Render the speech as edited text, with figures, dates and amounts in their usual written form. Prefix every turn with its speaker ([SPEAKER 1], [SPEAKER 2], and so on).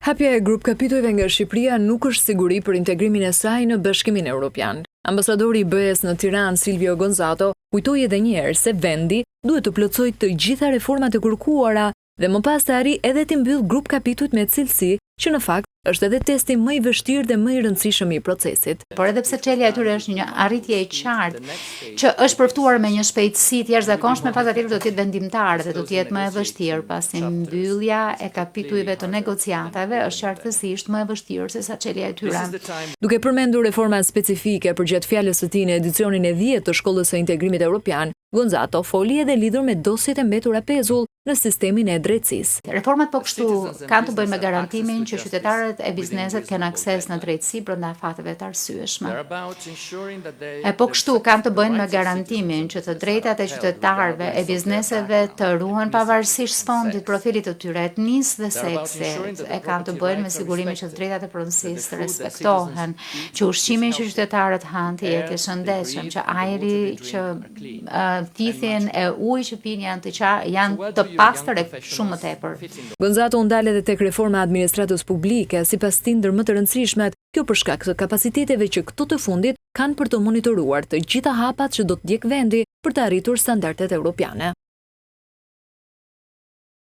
[SPEAKER 1] Hapja e grup kapitujve nga Shqipëria nuk është siguri për integrimin e saj në Bashkimin Evropian. Ambasadori i BE-s në Tiranë, Silvio Gonzato, kujtoi edhe një herë se vendi duhet të plotësojë të gjitha reformat e kërkuara dhe më pas të arrijë edhe të mbyllë grup kapitujt me cilësi, që në fakt është edhe testi më i vështirë dhe më i rëndësishëm i procesit.
[SPEAKER 2] Por edhe pse çelja e tyre është një arritje e qartë që është përftuar me një shpejtësi të jashtëzakonshme, patjetër do të jetë vendimtare dhe do të jetë më e vështirë, pasi mbyllja e kapitujve të negociatave është qartësisht më e vështirë se sa çelja e tyre.
[SPEAKER 1] Duke përmendur reforma specifike përgjatë fjalës së tij në edicionin e 10 të Shkollës së Integrimit Evropian, Gonzato foli edhe lidhur me dosjet e mbetura pezull në sistemin e drejtësisë.
[SPEAKER 2] Reformat po kështu kanë të bëjnë me garantimin që qytetarët e bizneset kanë akses në drejtësi brenda fateve të arsyeshme. E po kështu kanë të bëjnë me garantimin që të drejtat e qytetarëve e bizneseve të ruhen pavarësisht sfondit, profilit të tyre, etnisë dhe seksit. E kanë të bëjnë me sigurimin që të drejtat e pronësisë të respektohen, që ushqimin që qytetarët hanë të jetë i shëndetshëm, që ajri që thithjen e ujë që pinë janë të pastër e shumë më tepër.
[SPEAKER 1] Gonzato u ndal edhe tek reforma e administratës publike, sipas tij ndër më të rëndësishmet, kjo për shkak të kapaciteteve që këto të fundit kanë për të monitoruar të gjitha hapat që do të ndjek vendi për të arritur standardet evropiane.